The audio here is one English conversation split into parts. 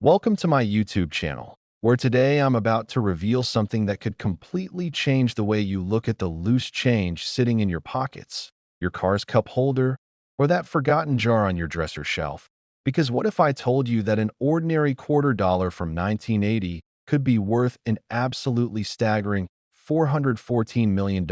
Welcome to my YouTube channel, where today I'm about to reveal something that could completely change the way you look at the loose change sitting in your pockets, your car's cup holder, or that forgotten jar on your dresser shelf. Because what if I told you that an ordinary $quarter from 1980 could be worth an absolutely staggering $414 million?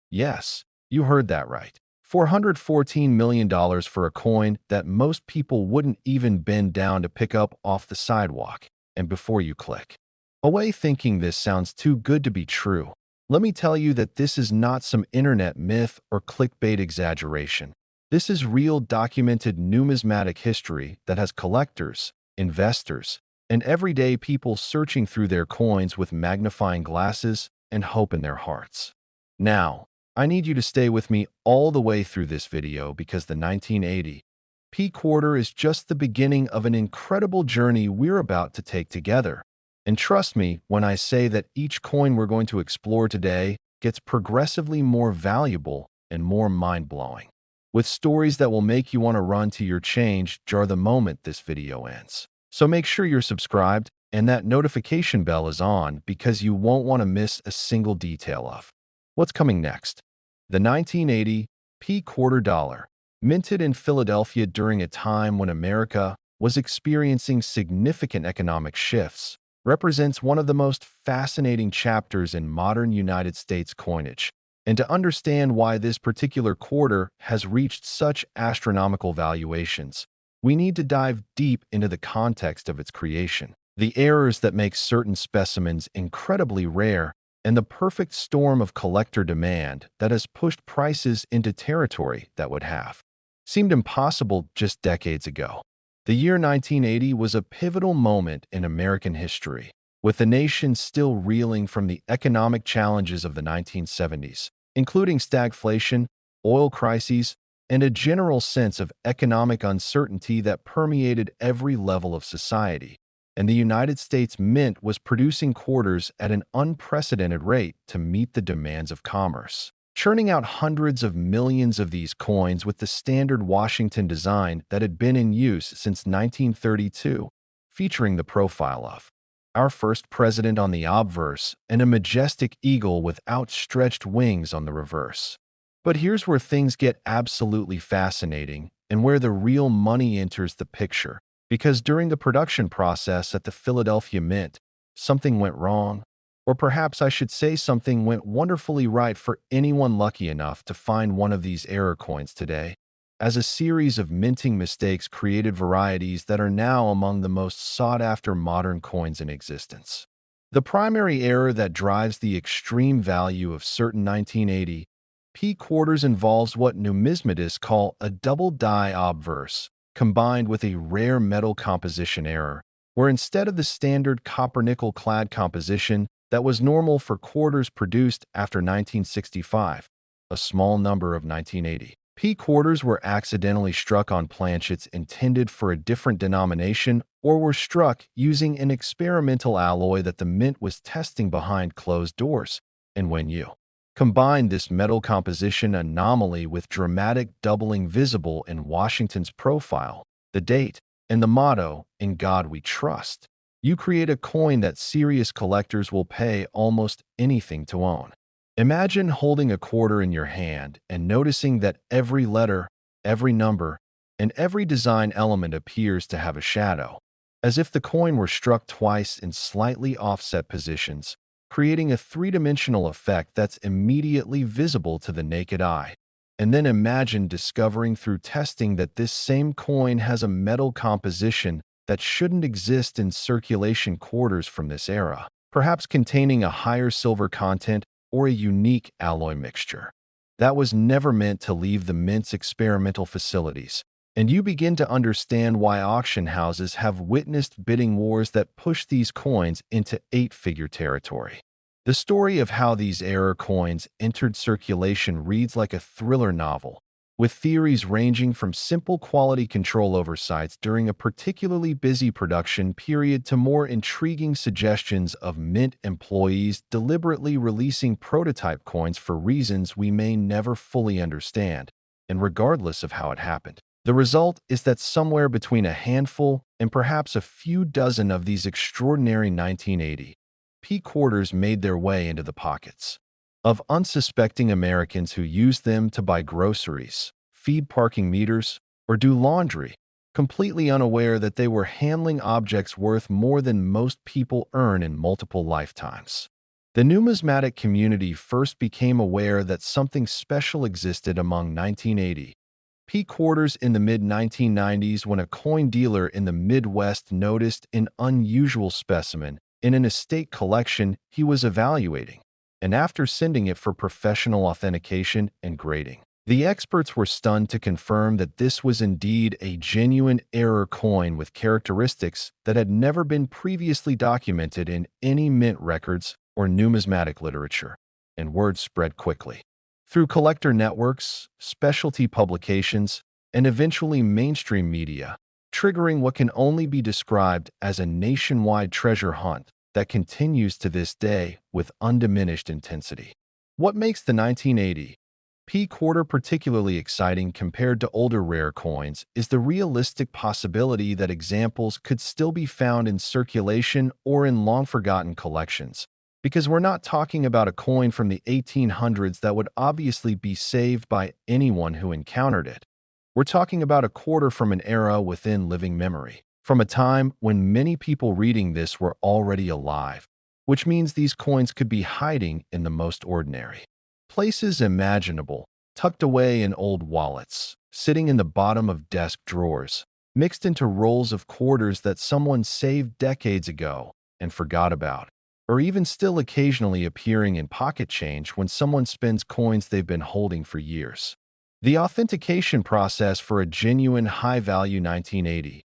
Yes, you heard that right. $414 million for a coin that most people wouldn't even bend down to pick up off the sidewalk. And before you click away thinking this sounds too good to be true, let me tell you that this is not some internet myth or clickbait exaggeration. This is real documented numismatic history that has collectors, investors, and everyday people searching through their coins with magnifying glasses and hope in their hearts. Now, I need you to stay with me all the way through this video because the 1980 P quarter is just the beginning of an incredible journey we're about to take together. And trust me when I say that each coin we're going to explore today gets progressively more valuable and more mind-blowing, with stories that will make you want to run to your change jar the moment this video ends. So make sure you're subscribed and that notification bell is on because you won't want to miss a single detail of what's coming next. The 1980 P quarter dollar, minted in Philadelphia during a time when America was experiencing significant economic shifts, represents one of the most fascinating chapters in modern United States coinage. And to understand why this particular quarter has reached such astronomical valuations, we need to dive deep into the context of its creation, the errors that make certain specimens incredibly rare, and the perfect storm of collector demand that has pushed prices into territory that would have seemed impossible just decades ago. The year 1980 was a pivotal moment in American history, with the nation still reeling from the economic challenges of the 1970s, including stagflation, oil crises, and a general sense of economic uncertainty that permeated every level of society. And the United States Mint was producing quarters at an unprecedented rate to meet the demands of commerce, churning out hundreds of millions of these coins with the standard Washington design that had been in use since 1932, featuring the profile of our first president on the obverse and a majestic eagle with outstretched wings on the reverse. But here's where things get absolutely fascinating and where the real money enters the picture. Because during the production process at the Philadelphia Mint, something went wrong. Or perhaps I should say something went wonderfully right for anyone lucky enough to find one of these error coins today, as a series of minting mistakes created varieties that are now among the most sought-after modern coins in existence. The primary error that drives the extreme value of certain 1980 P quarters involves what numismatists call a double die obverse, combined with a rare metal composition error, where instead of the standard copper-nickel clad composition that was normal for quarters produced after 1965, a small number of 1980 P quarters were accidentally struck on planchets intended for a different denomination or were struck using an experimental alloy that the mint was testing behind closed doors. And when you combine this metal composition anomaly with dramatic doubling visible in Washington's profile, the date, and the motto, "In God We Trust," you create a coin that serious collectors will pay almost anything to own. Imagine holding a quarter in your hand and noticing that every letter, every number, and every design element appears to have a shadow, as if the coin were struck twice in slightly offset positions, creating a three-dimensional effect that's immediately visible to the naked eye. And then imagine discovering through testing that this same coin has a metal composition that shouldn't exist in circulation quarters from this era, perhaps containing a higher silver content or a unique alloy mixture that was never meant to leave the mint's experimental facilities. And you begin to understand why auction houses have witnessed bidding wars that push these coins into eight-figure territory. The story of how these error coins entered circulation reads like a thriller novel, with theories ranging from simple quality control oversights during a particularly busy production period to more intriguing suggestions of mint employees deliberately releasing prototype coins for reasons we may never fully understand, and regardless of how it happened. The result is that somewhere between a handful and perhaps a few dozen of these extraordinary 1980 P quarters made their way into the pockets of unsuspecting Americans who used them to buy groceries, feed parking meters, or do laundry, completely unaware that they were handling objects worth more than most people earn in multiple lifetimes. The numismatic community first became aware that something special existed among 1980 P quarters in the mid-1990s when a coin dealer in the Midwest noticed an unusual specimen in an estate collection he was evaluating, and after sending it for professional authentication and grading, the experts were stunned to confirm that this was indeed a genuine error coin with characteristics that had never been previously documented in any mint records or numismatic literature, and word spread quickly. Through collector networks, specialty publications, and eventually mainstream media, triggering what can only be described as a nationwide treasure hunt that continues to this day with undiminished intensity. What makes the 1980 P quarter particularly exciting compared to older rare coins is the realistic possibility that examples could still be found in circulation or in long-forgotten collections. Because we're not talking about a coin from the 1800s that would obviously be saved by anyone who encountered it. We're talking about a quarter from an era within living memory, from a time when many people reading this were already alive, which means these coins could be hiding in the most ordinary places imaginable, tucked away in old wallets, sitting in the bottom of desk drawers, mixed into rolls of quarters that someone saved decades ago and forgot about, or even still occasionally appearing in pocket change when someone spends coins they've been holding for years. The authentication process for a genuine high-value 1980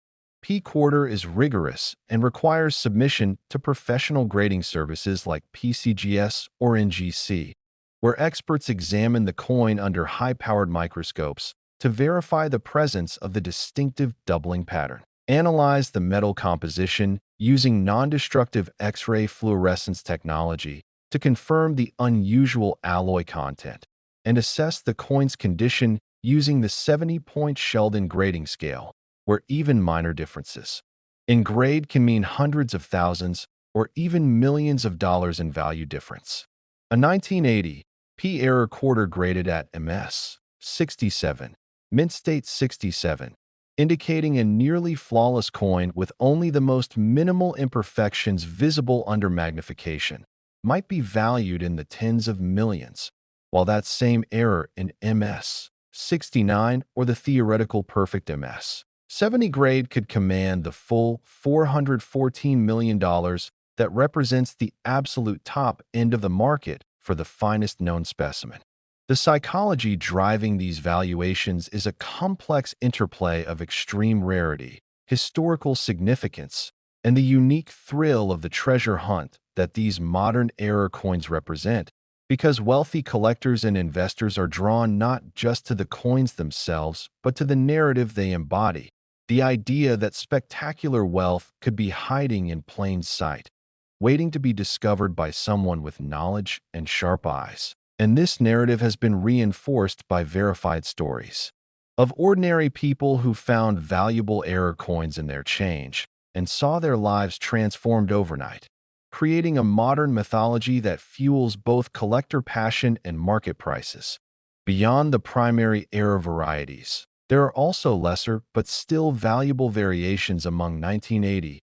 P quarter is rigorous and requires submission to professional grading services like PCGS or NGC, where experts examine the coin under high-powered microscopes to verify the presence of the distinctive doubling pattern, analyze the metal composition using non-destructive X-ray fluorescence technology to confirm the unusual alloy content, and assess the coin's condition using the 70-point Sheldon grading scale, where even minor differences in grade can mean hundreds of thousands or even millions of dollars in value difference. A 1980 P error quarter graded at MS 67, mint state 67, indicating a nearly flawless coin with only the most minimal imperfections visible under magnification, might be valued in the tens of millions, while that same error in MS 69 or the theoretical perfect MS 70 grade could command the full $414 million that represents the absolute top end of the market for the finest known specimen. The psychology driving these valuations is a complex interplay of extreme rarity, historical significance, and the unique thrill of the treasure hunt that these modern error coins represent, because wealthy collectors and investors are drawn not just to the coins themselves, but to the narrative they embody, the idea that spectacular wealth could be hiding in plain sight, waiting to be discovered by someone with knowledge and sharp eyes. And this narrative has been reinforced by verified stories of ordinary people who found valuable error coins in their change and saw their lives transformed overnight, creating a modern mythology that fuels both collector passion and market prices. Beyond the primary error varieties, there are also lesser but still valuable variations among 1980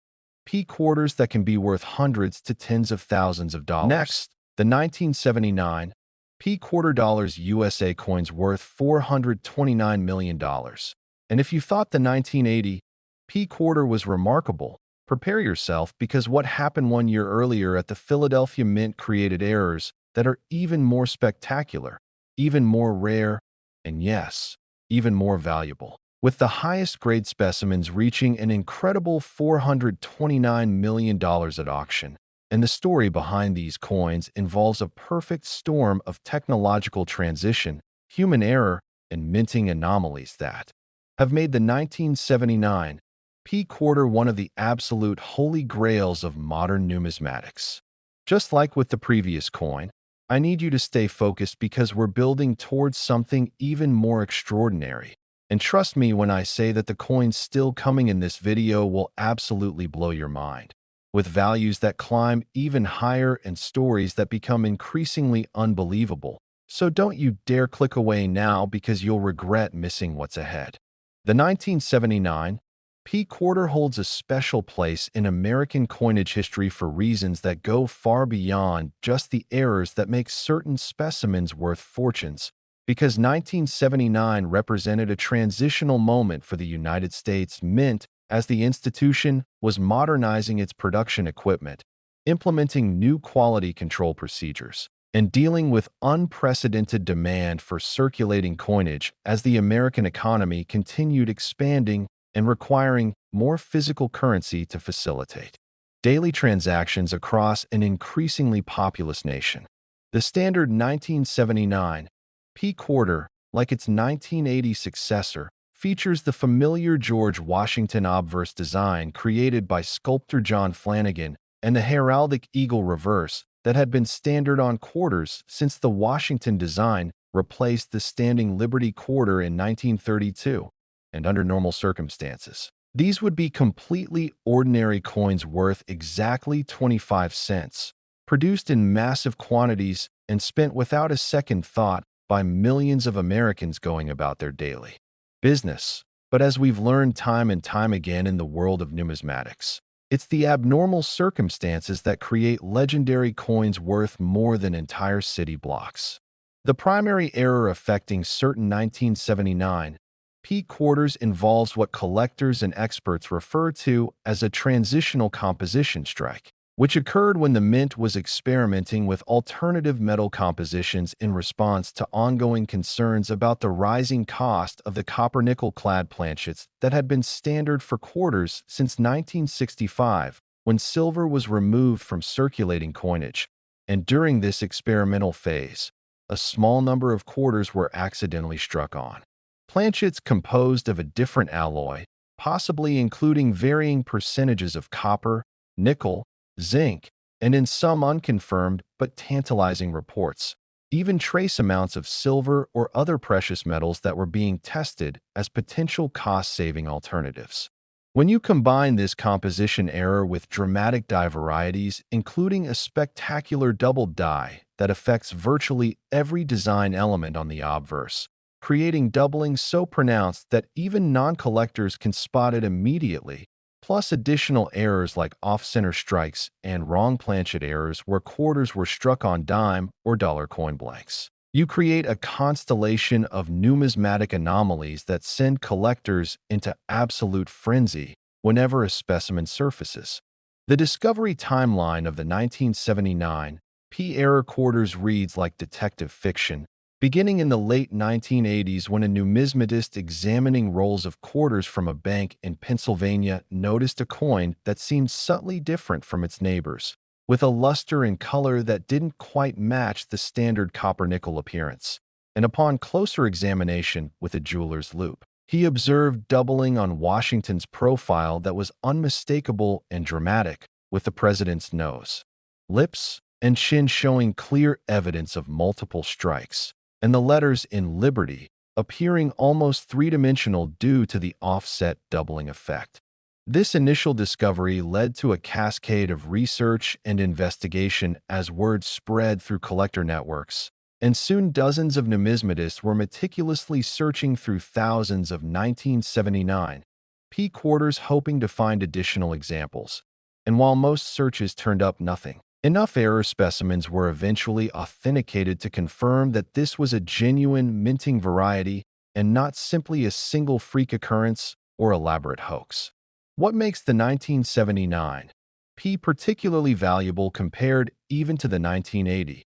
P quarters that can be worth hundreds to tens of thousands of dollars. Next, the 1979 P quarter dollars USA coins worth $429 million. And if you thought the 1980 P quarter was remarkable, prepare yourself, because what happened 1 year earlier at the Philadelphia Mint created errors that are even more spectacular, even more rare, and yes, even more valuable, with the highest grade specimens reaching an incredible $429 million at auction. And the story behind these coins involves a perfect storm of technological transition, human error, and minting anomalies that have made the 1979 P quarter one of the absolute holy grails of modern numismatics. Just like with the previous coin, I need you to stay focused, because we're building towards something even more extraordinary. And trust me when I say that the coins still coming in this video will absolutely blow your mind, with values that climb even higher and stories that become increasingly unbelievable. So don't you dare click away now because you'll regret missing what's ahead. The 1979 P quarter holds a special place in American coinage history for reasons that go far beyond just the errors that make certain specimens worth fortunes, because 1979 represented a transitional moment for the United States Mint as the institution was modernizing its production equipment, implementing new quality control procedures, and dealing with unprecedented demand for circulating coinage as the American economy continued expanding and requiring more physical currency to facilitate daily transactions across an increasingly populous nation. The standard 1979 P quarter, like its 1980 successor, features the familiar George Washington obverse design created by sculptor John Flanagan and the heraldic eagle reverse that had been standard on quarters since the Washington design replaced the standing Liberty quarter in 1932. And under normal circumstances, these would be completely ordinary coins worth exactly 25 cents, produced in massive quantities and spent without a second thought by millions of Americans going about their daily business. But as we've learned time and time again in the world of numismatics, it's the abnormal circumstances that create legendary coins worth more than entire city blocks. The primary error affecting certain 1979 P quarters involves what collectors and experts refer to as a transitional composition strike, which occurred when the Mint was experimenting with alternative metal compositions in response to ongoing concerns about the rising cost of the copper-nickel-clad planchets that had been standard for quarters since 1965, when silver was removed from circulating coinage. And during this experimental phase, a small number of quarters were accidentally struck on planchets composed of a different alloy, possibly including varying percentages of copper, nickel, zinc, and in some unconfirmed but tantalizing reports, even trace amounts of silver or other precious metals that were being tested as potential cost-saving alternatives. When you combine this composition error with dramatic die varieties, including a spectacular double die that affects virtually every design element on the obverse, creating doubling so pronounced that even non-collectors can spot it immediately, plus additional errors like off-center strikes and wrong planchet errors where quarters were struck on dime or dollar coin blanks. You create a constellation of numismatic anomalies that send collectors into absolute frenzy whenever a specimen surfaces. The discovery timeline of the 1979 P error quarters reads like detective fiction, beginning in the late 1980s when a numismatist examining rolls of quarters from a bank in Pennsylvania noticed a coin that seemed subtly different from its neighbors, with a luster and color that didn't quite match the standard copper-nickel appearance. And upon closer examination with a jeweler's loupe, he observed doubling on Washington's profile that was unmistakable and dramatic, with the president's nose, lips, and chin showing clear evidence of multiple strikes, and the letters in Liberty appearing almost three-dimensional due to the offset doubling effect. This initial discovery led to a cascade of research and investigation as word spread through collector networks, and soon dozens of numismatists were meticulously searching through thousands of 1979 P quarters hoping to find additional examples. And while most searches turned up nothing, enough error specimens were eventually authenticated to confirm that this was a genuine minting variety and not simply a single freak occurrence or elaborate hoax. What makes the 1979 P particularly valuable compared even to the 1980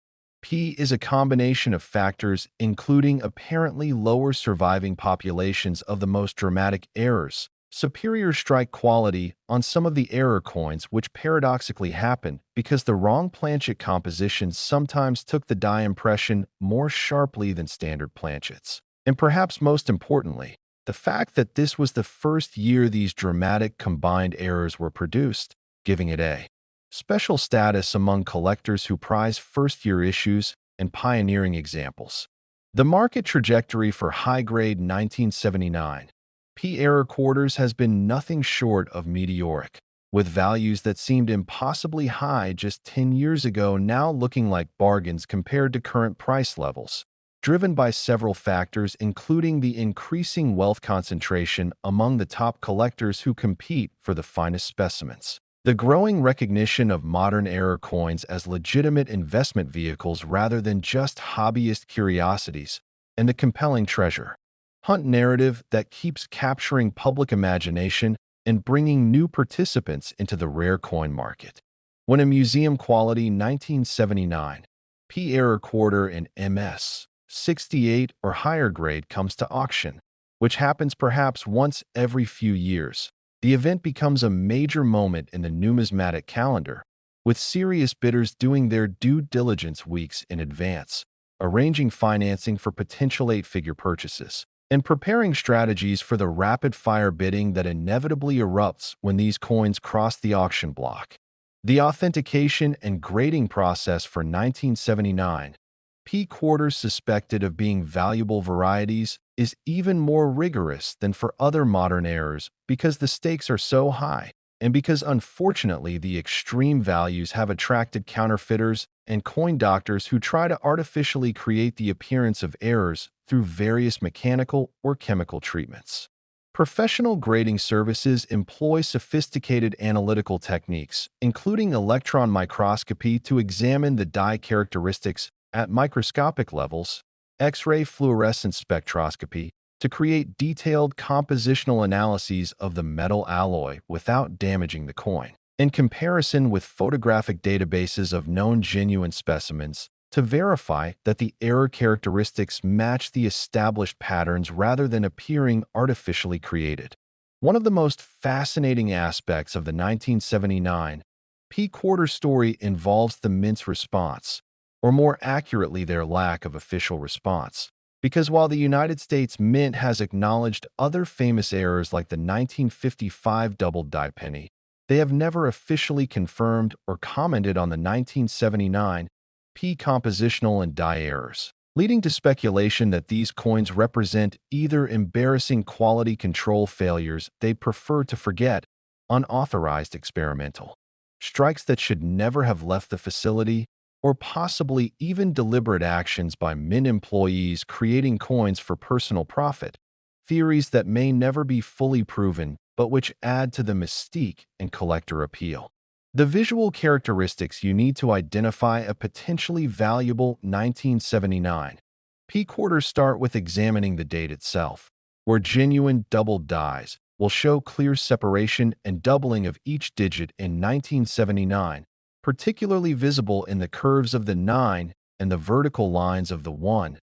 P is a combination of factors including apparently lower surviving populations of the most dramatic errors, superior strike quality on some of the error coins, which paradoxically happen because the wrong planchet composition sometimes took the die impression more sharply than standard planchets. And perhaps most importantly, the fact that this was the first year these dramatic combined errors were produced, giving it a special status among collectors who prize first-year issues and pioneering examples. The market trajectory for high-grade 1979 P-era quarters has been nothing short of meteoric, with values that seemed impossibly high just 10 years ago now looking like bargains compared to current price levels, driven by several factors including the increasing wealth concentration among the top collectors who compete for the finest specimens. The growing recognition of modern-era coins as legitimate investment vehicles rather than just hobbyist curiosities, and the compelling treasure hunt narrative that keeps capturing public imagination and bringing new participants into the rare coin market. When a museum-quality 1979 P-era quarter in MS 68 or higher grade comes to auction, which happens perhaps once every few years, the event becomes a major moment in the numismatic calendar, with serious bidders doing their due diligence weeks in advance, arranging financing for potential eight-figure purchases, and preparing strategies for the rapid-fire bidding that inevitably erupts when these coins cross the auction block. The authentication and grading process for 1979 P quarters suspected of being valuable varieties is even more rigorous than for other modern errors because the stakes are so high, and because unfortunately the extreme values have attracted counterfeiters and coin doctors who try to artificially create the appearance of errors through various mechanical or chemical treatments. Professional grading services employ sophisticated analytical techniques, including electron microscopy to examine the die characteristics at microscopic levels, X-ray fluorescence spectroscopy to create detailed compositional analyses of the metal alloy without damaging the coin, in comparison with photographic databases of known genuine specimens to verify that the error characteristics match the established patterns rather than appearing artificially created. One of the most fascinating aspects of the 1979 P quarter story involves the Mint's response, or more accurately their lack of official response. Because while the United States Mint has acknowledged other famous errors like the 1955 double die penny, they have never officially confirmed or commented on the 1979 P compositional and die errors, leading to speculation that these coins represent either embarrassing quality control failures they prefer to forget, unauthorized experimental strikes that should never have left the facility, or possibly even deliberate actions by Mint employees creating coins for personal profit, theories that may never be fully proven but which add to the mystique and collector appeal. The visual characteristics you need to identify a potentially valuable 1979 P quarters start with examining the date itself, where genuine double dies will show clear separation and doubling of each digit in 1979, particularly visible in the curves of the 9 and the vertical lines of the 1,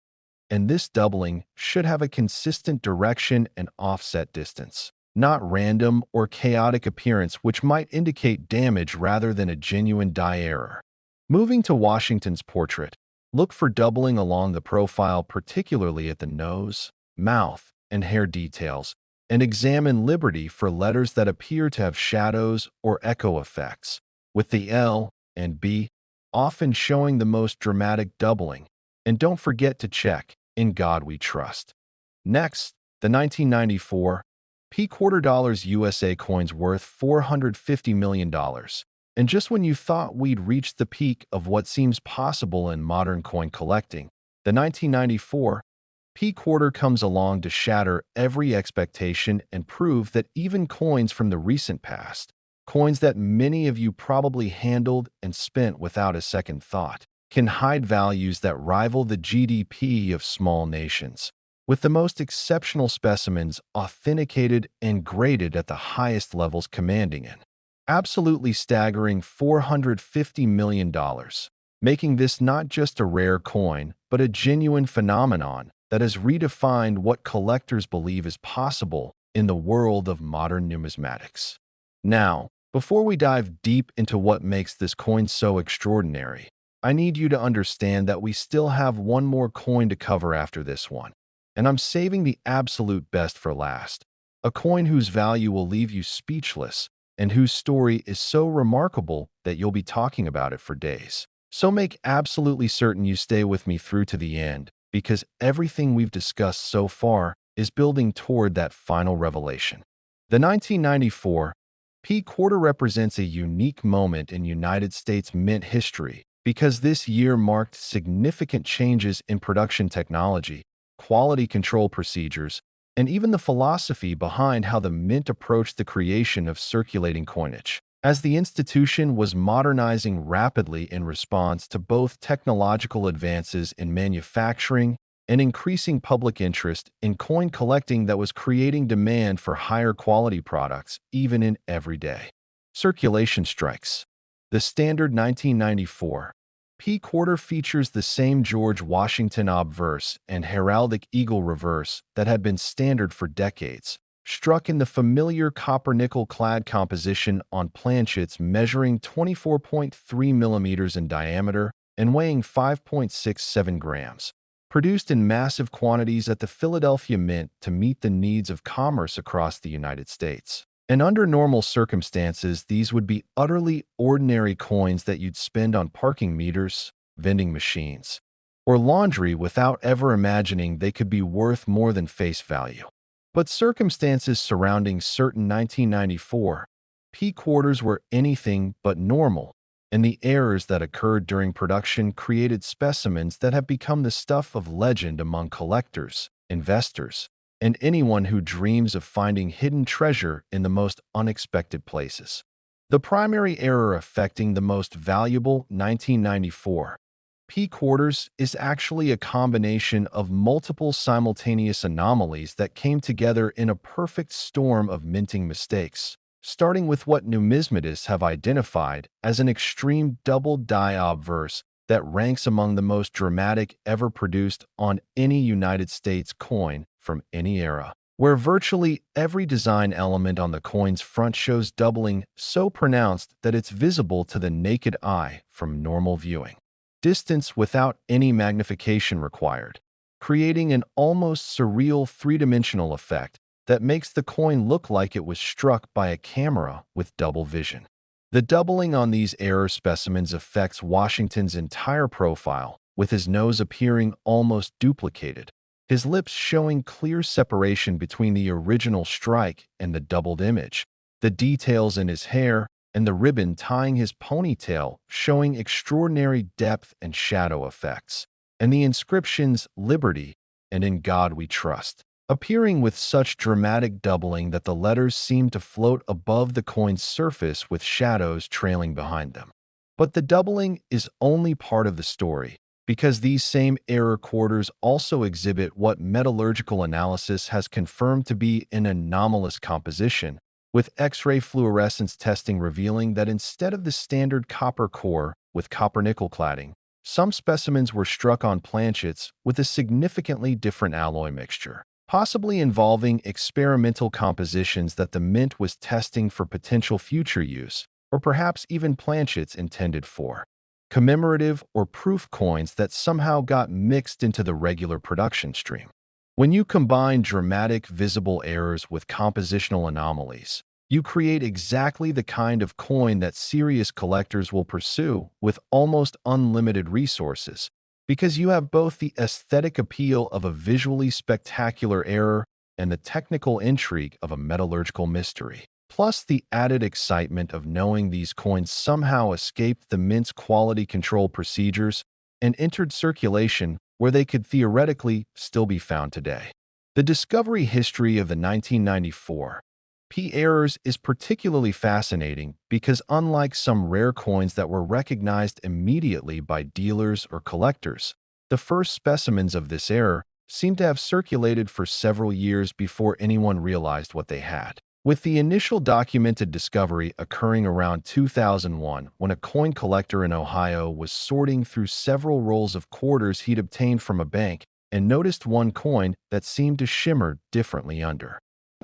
and this doubling should have a consistent direction and offset distance, not random or chaotic appearance which might indicate damage rather than a genuine die error. Moving to Washington's portrait, look for doubling along the profile, particularly at the nose, mouth, and hair details, and examine Liberty for letters that appear to have shadows or echo effects, with the L and B often showing the most dramatic doubling. And don't forget to check In God We Trust. Next, the 1994 P quarter dollars USA coins worth $450 million. And just when you thought we'd reached the peak of what seems possible in modern coin collecting, the 1994 P quarter comes along to shatter every expectation and prove that even coins from the recent past, coins that many of you probably handled and spent without a second thought, can hide values that rival the GDP of small nations, with the most exceptional specimens authenticated and graded at the highest levels, commanding an absolutely staggering $450 million, making this not just a rare coin, but a genuine phenomenon that has redefined what collectors believe is possible in the world of modern numismatics. Now, before we dive deep into what makes this coin so extraordinary, I need you to understand that we still have one more coin to cover after this one, and I'm saving the absolute best for last, a coin whose value will leave you speechless and whose story is so remarkable that you'll be talking about it for days. So make absolutely certain you stay with me through to the end, because everything we've discussed so far is building toward that final revelation. The 1994 P quarter represents a unique moment in United States mint history because this year marked significant changes in production technology, quality control procedures, and even the philosophy behind how the mint approached the creation of circulating coinage. As the institution was modernizing rapidly in response to both technological advances in manufacturing and increasing public interest in coin collecting that was creating demand for higher quality products even in everyday circulation strikes. The standard 1994 P quarter features the same George Washington obverse and heraldic eagle reverse that had been standard for decades, struck in the familiar copper-nickel clad composition on planchets measuring 24.3 millimeters in diameter and weighing 5.67 grams. Produced in massive quantities at the Philadelphia Mint to meet the needs of commerce across the United States. And under normal circumstances, these would be utterly ordinary coins that you'd spend on parking meters, vending machines, or laundry without ever imagining they could be worth more than face value. But circumstances surrounding certain 1994 P quarters were anything but normal, and the errors that occurred during production created specimens that have become the stuff of legend among collectors, investors, and anyone who dreams of finding hidden treasure in the most unexpected places. The primary error affecting the most valuable 1994 P quarters is actually a combination of multiple simultaneous anomalies that came together in a perfect storm of minting mistakes, starting with what numismatists have identified as an extreme double die obverse that ranks among the most dramatic ever produced on any United States coin from any era, where virtually every design element on the coin's front shows doubling so pronounced that it's visible to the naked eye from normal viewing distance without any magnification required, creating an almost surreal three-dimensional effect that makes the coin look like it was struck by a camera with double vision. The doubling on these error specimens affects Washington's entire profile, with his nose appearing almost duplicated, his lips showing clear separation between the original strike and the doubled image, the details in his hair, and the ribbon tying his ponytail showing extraordinary depth and shadow effects, and the inscriptions "Liberty" and "In God We Trust" appearing with such dramatic doubling that the letters seem to float above the coin's surface with shadows trailing behind them. But the doubling is only part of the story, because these same error quarters also exhibit what metallurgical analysis has confirmed to be an anomalous composition, with X-ray fluorescence testing revealing that instead of the standard copper core with copper-nickel cladding, some specimens were struck on planchets with a significantly different alloy mixture, possibly involving experimental compositions that the mint was testing for potential future use, or perhaps even planchets intended for commemorative or proof coins that somehow got mixed into the regular production stream. When you combine dramatic visible errors with compositional anomalies, you create exactly the kind of coin that serious collectors will pursue with almost unlimited resources, because you have both the aesthetic appeal of a visually spectacular error and the technical intrigue of a metallurgical mystery, plus the added excitement of knowing these coins somehow escaped the mint's quality control procedures and entered circulation where they could theoretically still be found today. The discovery history of the 1994 P errors is particularly fascinating because unlike some rare coins that were recognized immediately by dealers or collectors, the first specimens of this error seem to have circulated for several years before anyone realized what they had. With the initial documented discovery occurring around 2001, when a coin collector in Ohio was sorting through several rolls of quarters he'd obtained from a bank and noticed one coin that seemed to shimmer differently under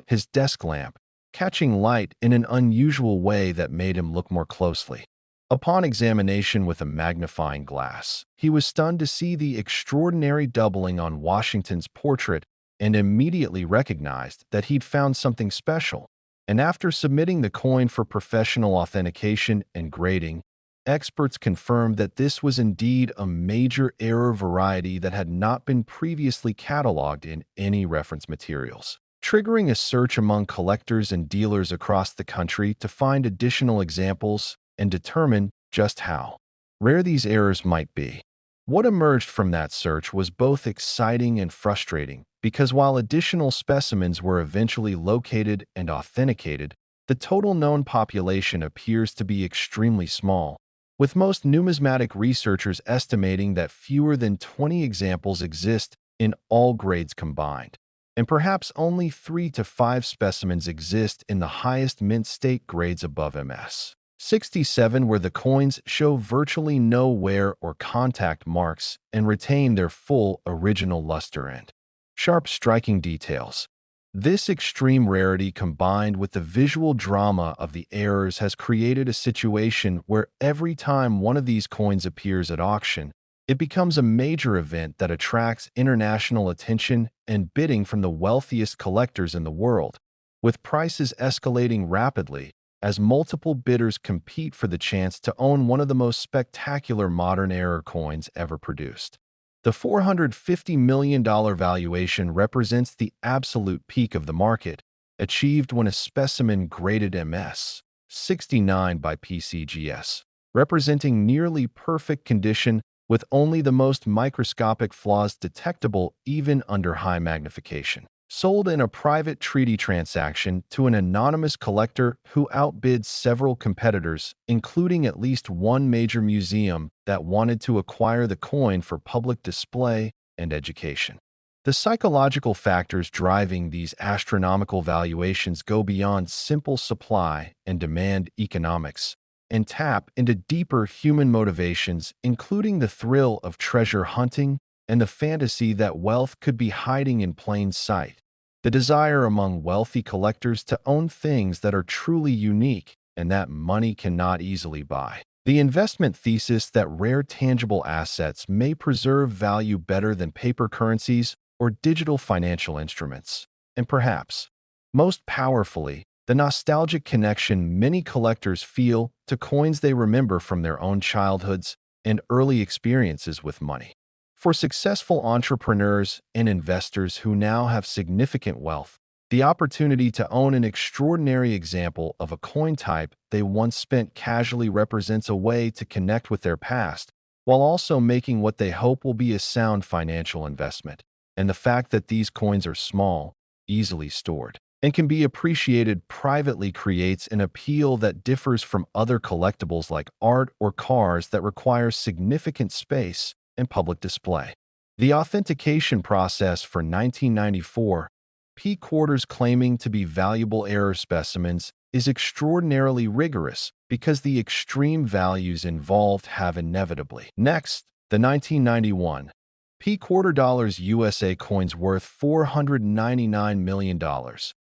his desk lamp, catching light in an unusual way that made him look more closely. Upon examination with a magnifying glass, he was stunned to see the extraordinary doubling on Washington's portrait and immediately recognized that he'd found something special. And after submitting the coin for professional authentication and grading, experts confirmed that this was indeed a major error variety that had not been previously cataloged in any reference materials, triggering a search among collectors and dealers across the country to find additional examples and determine just how rare these errors might be. What emerged from that search was both exciting and frustrating, because while additional specimens were eventually located and authenticated, the total known population appears to be extremely small, with most numismatic researchers estimating that fewer than 20 examples exist in all grades combined, and perhaps only 3 to 5 specimens exist in the highest mint state grades above MS 67, where the coins show virtually no wear or contact marks and retain their full original luster and sharp striking details. This extreme rarity, combined with the visual drama of the errors, has created a situation where every time one of these coins appears at auction, it becomes a major event that attracts international attention and bidding from the wealthiest collectors in the world, with prices escalating rapidly as multiple bidders compete for the chance to own one of the most spectacular modern era coins ever produced. The $450 million valuation represents the absolute peak of the market, achieved when a specimen graded MS 69 by PCGS, representing nearly perfect condition with only the most microscopic flaws detectable even under high magnification, sold in a private treaty transaction to an anonymous collector who outbid several competitors, including at least one major museum that wanted to acquire the coin for public display and education. The psychological factors driving these astronomical valuations go beyond simple supply and demand economics and tap into deeper human motivations, including the thrill of treasure hunting and the fantasy that wealth could be hiding in plain sight. The desire among wealthy collectors to own things that are truly unique and that money cannot easily buy. The investment thesis that rare tangible assets may preserve value better than paper currencies or digital financial instruments. And perhaps, most powerfully, the nostalgic connection many collectors feel to coins they remember from their own childhoods and early experiences with money. For successful entrepreneurs and investors who now have significant wealth, the opportunity to own an extraordinary example of a coin type they once spent casually represents a way to connect with their past, while also making what they hope will be a sound financial investment. And the fact that these coins are small, easily stored, and can be appreciated privately creates an appeal that differs from other collectibles like art or cars that require significant space and public display. The authentication process for 1994 P quarters claiming to be valuable error specimens is extraordinarily rigorous because the extreme values involved have inevitably. Next, the 1991 P quarter dollars USA coins worth $499 million,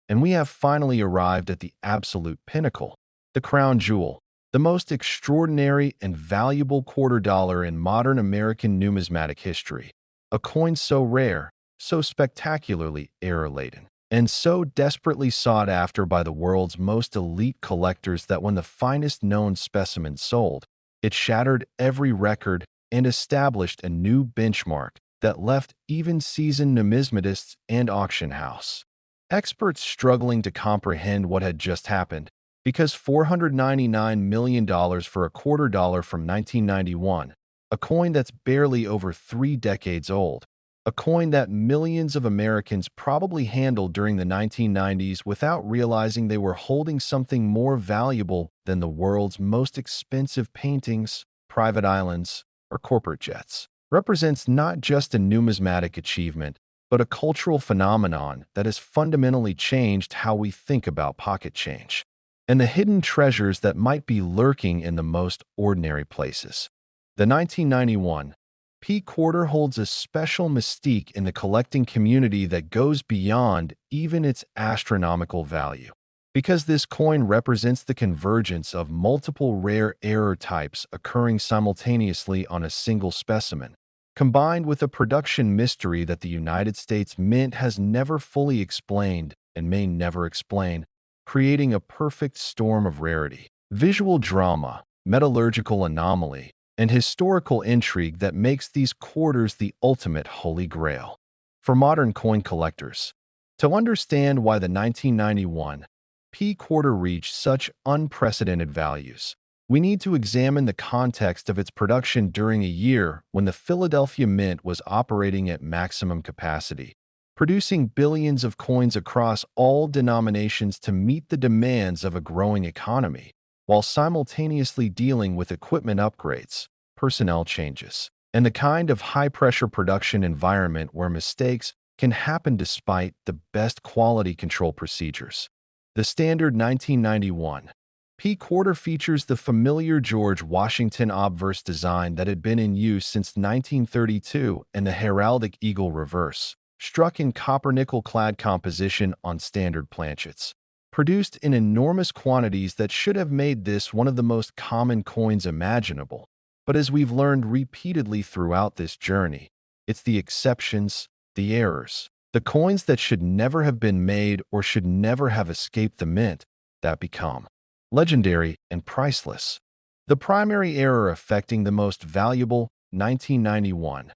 and we have finally arrived at the absolute pinnacle, the crown jewel, the most extraordinary and valuable quarter dollar in modern American numismatic history. A coin so rare, so spectacularly error-laden, and so desperately sought after by the world's most elite collectors that when the finest known specimen sold, it shattered every record and established a new benchmark that left even seasoned numismatists and auction house experts struggling to comprehend what had just happened, because $499 million for a quarter dollar from 1991, a coin that's barely over 3 decades old, a coin that millions of Americans probably handled during the 1990s without realizing they were holding something more valuable than the world's most expensive paintings, private islands, or corporate jets, represents not just a numismatic achievement, but a cultural phenomenon that has fundamentally changed how we think about pocket change and the hidden treasures that might be lurking in the most ordinary places. The 1991 P quarter holds a special mystique in the collecting community that goes beyond even its astronomical value, because this coin represents the convergence of multiple rare error types occurring simultaneously on a single specimen, combined with a production mystery that the United States Mint has never fully explained and may never explain, creating a perfect storm of rarity, visual drama, metallurgical anomaly, and historical intrigue that makes these quarters the ultimate holy grail for modern coin collectors. To understand why the 1991 P quarter reached such unprecedented values, we need to examine the context of its production during a year when the Philadelphia Mint was operating at maximum capacity, producing billions of coins across all denominations to meet the demands of a growing economy, while simultaneously dealing with equipment upgrades, personnel changes, and the kind of high-pressure production environment where mistakes can happen despite the best quality control procedures. The standard 1991 P quarter features the familiar George Washington obverse design that had been in use since 1932 and the heraldic eagle reverse, struck in copper-nickel clad composition on standard planchets. Produced in enormous quantities that should have made this one of the most common coins imaginable. But as we've learned repeatedly throughout this journey, it's the exceptions, the errors, the coins that should never have been made or should never have escaped the mint that become legendary and priceless. The primary error affecting the most valuable 1991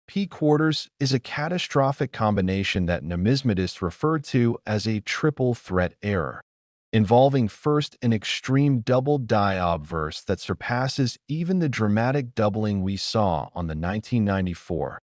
P quarters is a catastrophic combination that numismatists refer to as a triple threat error, involving first an extreme double die obverse that surpasses even the dramatic doubling we saw on the 1994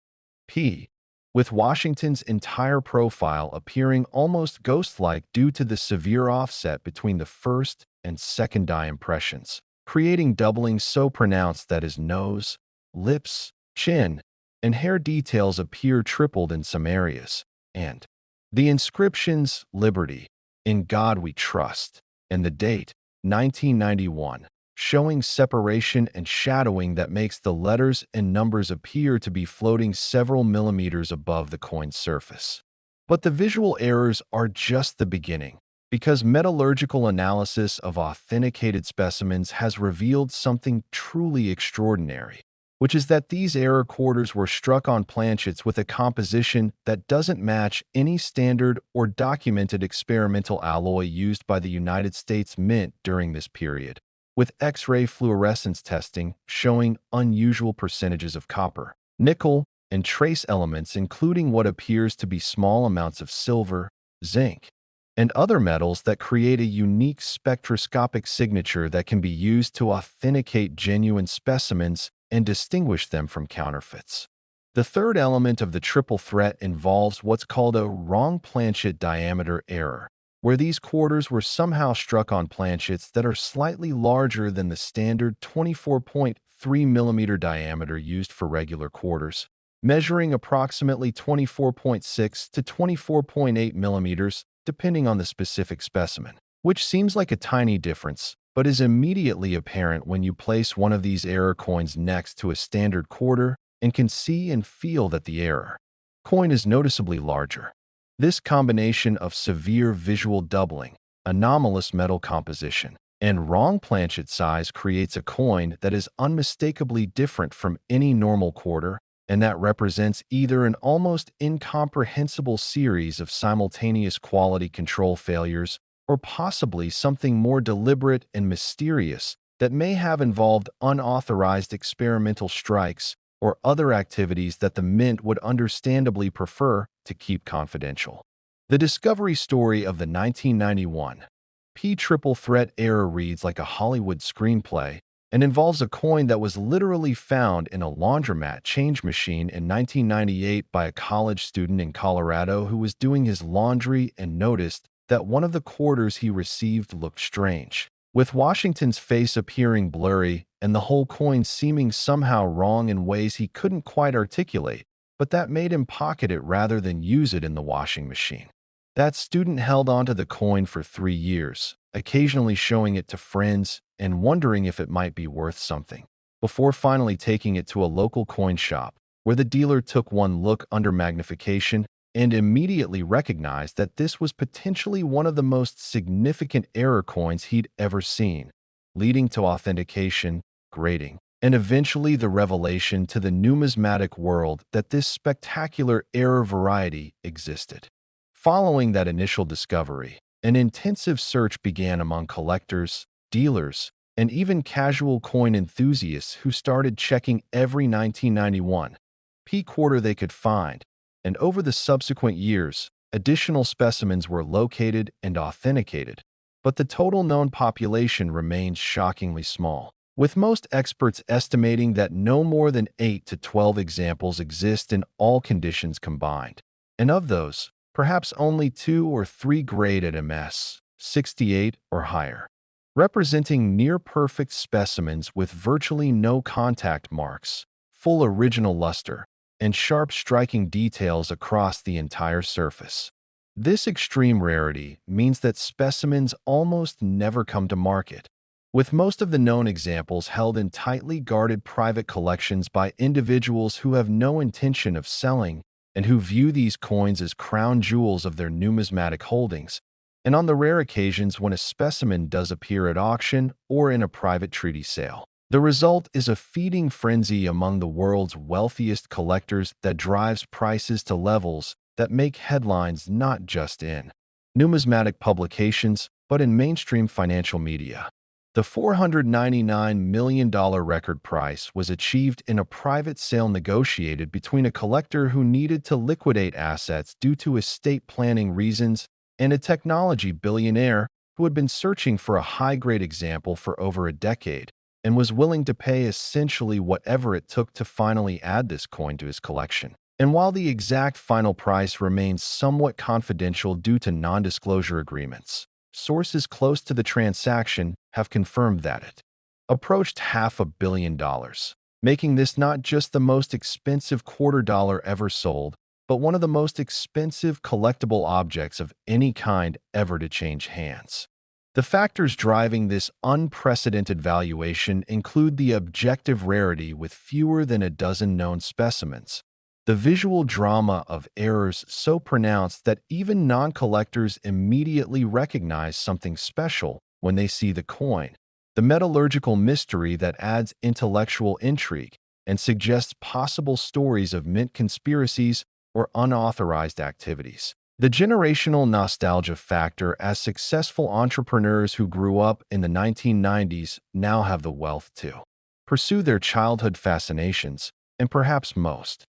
P, with Washington's entire profile appearing almost ghost-like due to the severe offset between the first and second die impressions, creating doubling so pronounced that his nose, lips, chin, and hair details appear tripled in some areas, and the inscriptions Liberty, In God We Trust, and the date 1991, showing separation and shadowing that makes the letters and numbers appear to be floating several millimeters above the coin's surface. But the visual errors are just the beginning, because metallurgical analysis of authenticated specimens has revealed something truly extraordinary, which is that these error quarters were struck on planchets with a composition that doesn't match any standard or documented experimental alloy used by the United States Mint during this period, with X-ray fluorescence testing showing unusual percentages of copper, nickel, and trace elements including what appears to be small amounts of silver, zinc, and other metals that create a unique spectroscopic signature that can be used to authenticate genuine specimens and distinguish them from counterfeits. The third element of the triple threat involves what's called a wrong planchet diameter error, where these quarters were somehow struck on planchets that are slightly larger than the standard 24.3 millimeter diameter used for regular quarters, measuring approximately 24.6 to 24.8 millimeters, depending on the specific specimen, which seems like a tiny difference, but is immediately apparent when you place one of these error coins next to a standard quarter and can see and feel that the error coin is noticeably larger. This combination of severe visual doubling, anomalous metal composition, and wrong planchet size creates a coin that is unmistakably different from any normal quarter and that represents either an almost incomprehensible series of simultaneous quality control failures or possibly something more deliberate and mysterious that may have involved unauthorized experimental strikes or other activities that the Mint would understandably prefer to keep confidential. The discovery story of the 1991 P triple threat error reads like a Hollywood screenplay and involves a coin that was literally found in a laundromat change machine in 1998 by a college student in Colorado who was doing his laundry and noticed that one of the quarters he received looked strange, with Washington's face appearing blurry and the whole coin seeming somehow wrong in ways he couldn't quite articulate, but that made him pocket it rather than use it in the washing machine. That student held onto the coin for 3 years, occasionally showing it to friends and wondering if it might be worth something, before finally taking it to a local coin shop, where the dealer took one look under magnification and immediately recognized that this was potentially one of the most significant error coins he'd ever seen, leading to authentication, grading, and eventually the revelation to the numismatic world that this spectacular error variety existed. Following that initial discovery, an intensive search began among collectors, dealers, and even casual coin enthusiasts who started checking every 1991 P quarter they could find, and over the subsequent years, additional specimens were located and authenticated. But the total known population remains shockingly small, with most experts estimating that no more than 8 to 12 examples exist in all conditions combined. And of those, perhaps only 2 or 3 grade at MS 68 or higher, representing near-perfect specimens with virtually no contact marks, full original luster, and sharp striking details across the entire surface. This extreme rarity means that specimens almost never come to market, with most of the known examples held in tightly guarded private collections by individuals who have no intention of selling and who view these coins as crown jewels of their numismatic holdings. And on the rare occasions when a specimen does appear at auction or in a private treaty sale, the result is a feeding frenzy among the world's wealthiest collectors that drives prices to levels that make headlines not just in numismatic publications, but in mainstream financial media. The $499 million record price was achieved in a private sale negotiated between a collector who needed to liquidate assets due to estate planning reasons and a technology billionaire who had been searching for a high-grade example for over a decade and was willing to pay essentially whatever it took to finally add this coin to his collection. And while the exact final price remains somewhat confidential due to non-disclosure agreements, sources close to the transaction have confirmed that it approached $500 million, making this not just the most expensive quarter dollar ever sold, but one of the most expensive collectible objects of any kind ever to change hands. The factors driving this unprecedented valuation include the objective rarity with fewer than a dozen known specimens, the visual drama of errors so pronounced that even non-collectors immediately recognize something special when they see the coin, the metallurgical mystery that adds intellectual intrigue and suggests possible stories of mint conspiracies or unauthorized activities. The generational nostalgia factor, as successful entrepreneurs who grew up in the 1990s now have the wealth to pursue their childhood fascinations, and perhaps most